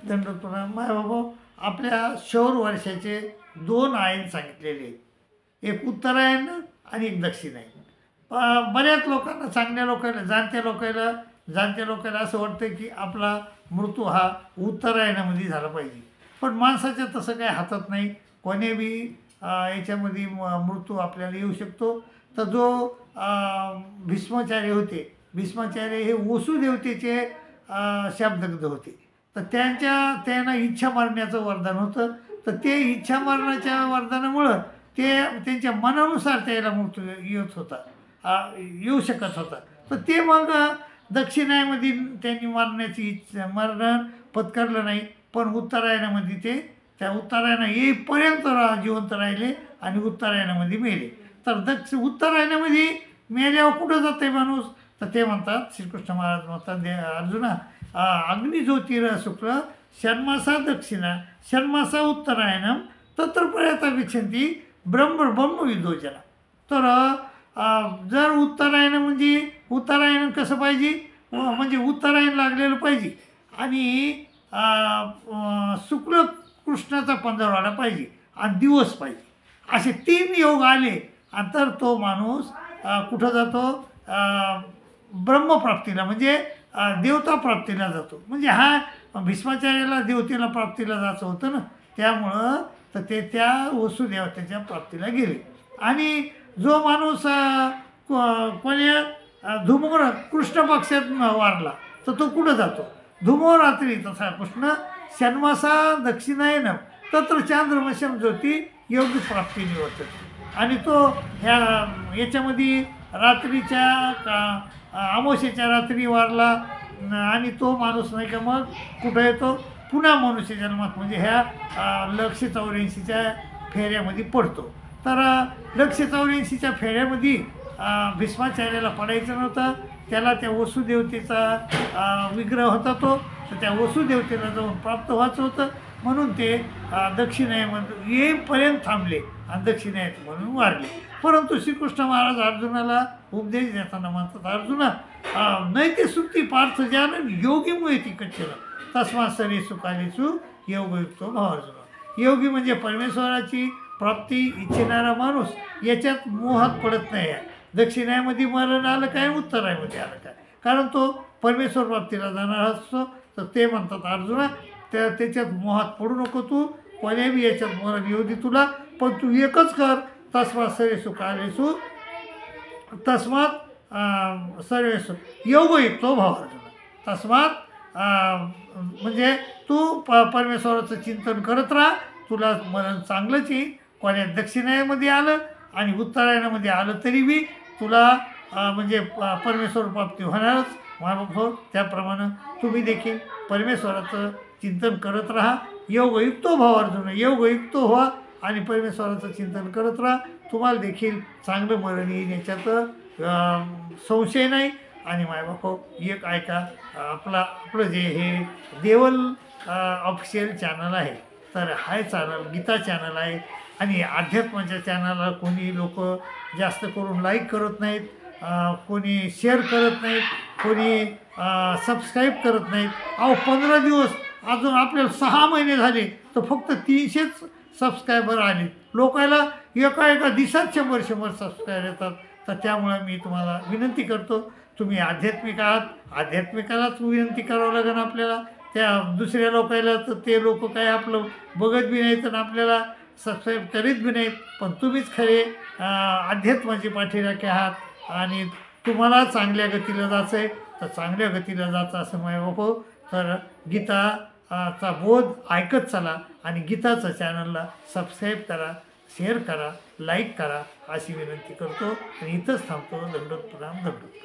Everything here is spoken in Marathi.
दंडोत प्रणाम. मायबाबा आपल्या शौर वर्षाचे 2 आयन सांगितलेले आहेत, एक उत्तरायण आणि एक दक्षिणायन. बऱ्याच लोकांना, चांगल्या लोकांना, जाणत्या लोकांना असं वाटतं की आपला मृत्यू हा उत्तरायणामध्ये झाला पाहिजे. पण माणसाच्या तसं काही हातात नाही. कोणी बी याच्यामध्ये मृत्यू आपल्याला येऊ शकतो. तर जो भीष्माचार्य होते, भीष्माचार्य हे वसुदेवतेचे शाब्दग्ध होते. तर त्यांना इच्छा मरण्याचं वरदान होतं. तर ते इच्छा मरणाच्या वरदानामुळं ते त्यांच्या मनानुसार त्याला मृत्यू येऊ शकत होता. तर ते मग दक्षिणायमध्ये त्यांनी मरण पत्करलं नाही. पण उत्तरायणामध्ये ते त्या उत्तरायण येईपर्यंत जिवंत राहिले आणि उत्तरायणामध्ये मेले. तर उत्तरायणामध्ये मेल्यावर कुठं जाते माणूस? तर ते म्हणतात, श्रीकृष्ण महाराज म्हणतात, अर्जुना, अग्निज्योतिर शुक्ल षण्मासा दक्षिणा षण्मासा उत्तरायणम तत्र पर्यंत गच्छन्ति ब्रह्मविदोजना. तर जर उत्तरायण कसं पाहिजे, म्हणजे उत्तरायण लागलेलं पाहिजे आणि शुक्ल कृष्णाचा पंधरवाडा पाहिजे आणि दिवस पाहिजे. असे 3 योग आले आणि तर तो माणूस कुठं जातो? ब्रह्मप्राप्तीला, म्हणजे देवता प्राप्तीला जातो. म्हणजे हा भीष्माचार्याला देवतेला प्राप्तीला जायचं होतं ना, त्यामुळं तर ते त्या वसुदेवतेच्या प्राप्तीला गेले. आणि जो माणूस कोणी धुमोर कृष्ण पक्षात वारला तर तो कुठं जातो? धुमोरात्री तसा कृष्ण षण्मासा दक्षिणायनम तत्र चांद्रमशम ज्योती योगी प्राप्ती निवर्तते. आणि तो याच्यामध्ये रात्रीच्या अमावस्येच्या रात्री वारला आणि तो माणूस नाही का मग कुठं येतो? पुन्हा मनुष्य जन्मात, म्हणजे ह्या 184च्या फेऱ्यामध्ये पडतो. तर 184च्या फेऱ्यामध्ये भीष्माचार्याला पडायचं नव्हतं. त्याला त्या वसुदेवतेचा विग्रह होता तो, तर त्या वसुदेवतेला जाऊन प्राप्त व्हायचं होतं. म्हणून ते दक्षिणायमध्ये येईपर्यंत थांबले आणि दक्षिणायत म्हणून वारले. परंतु श्रीकृष्ण महाराज अर्जुनाला उपदेश देताना म्हणतात, अर्जुना, नैते सुक्ती पार्थ ज्ञान योगीमुळे ती कच्चल तस्मात सरे सुखालेसु योगयुक्तो भाव. अर्जुना, योगी म्हणजे परमेश्वराची प्राप्ती इच्छिणारा माणूस याच्यात मोहात पडत नाही आहे. दक्षिणायमध्ये मरण आलं काय, उत्तरायमध्ये आलं काय, कारण तो परमेश्वर प्राप्तीला जाणार असतो. तर ते म्हणतात, अर्जुना, त्याच्यात मोहात पडू नको तू, कोण्याबी याच्यात मरण येऊ दे तुला, पण तू एकच कर, तस्मात सर्वेषु कालेषु तस्मात सर्वेषु योगयुक्तो भाव. अर्जुना, तस्मात म्हणजे तू परमेश्वराचं चिंतन करत राहा, तुला मरण चांगलंच येईल. कोण्या दक्षिणायमध्ये आलं आणि उत्तरायणामध्ये आलं तरी बी तुला म्हणजे परमेश्वर प्राप्ती होणारच. महाभाव, त्याप्रमाणे तुम्ही देखील परमेश्वराचं चिंतन करत राहा. योगयुक्तो भाव. अर्जुन, योगयुक्तो व्हा आणि परमेश्वराचं चिंतन करत राहा. तुम्हाला देखील चांगलं मरण येईल, याच्यात संशय नाही. आणि मायबाप, एक ऐका, आपलं जे हे देवल ऑफिशियल चॅनल आहे, तर हा चॅनल गीता चॅनल आहे. आणि अध्यात्माच्या चॅनलला कोणी लोक जास्त करून लाईक करत नाहीत, कोणी शेअर करत नाहीत, कोणी सबस्क्राईब करत नाहीत. 15 दिवस, अजून आपल्याला 6 महिने झाले तर फक्त 300च सबस्क्रायबर आले. लोकायला एका दिवसात 100 सबस्क्रायबर येतात. तर त्यामुळे मी तुम्हाला विनंती करतो, तुम्ही आध्यात्मिक आहात, आध्यात्मिकालाच विनंती करावं लागेल आपल्याला. त्या दुसऱ्या लोकायला तर ते लोक काय आपलं बघत बी नाहीत आणि आपल्याला सबस्क्राईब करीत बी नाहीत. पण तुम्हीच खरे अध्यात्माचे पाठीराखे आहात आणि तुम्हाला चांगल्या गतीला जायचं आहे. तर चांगल्या गतीला जायचं असं मायबापो, तर गीताचा बोध ऐकत चला आणि गीताचं चॅनलला सबस्क्राईब करा, शेअर करा, लाईक करा, अशी विनंती करतो आणि इथंच थांबतो. दंडोत प्रणाम. दंडोत.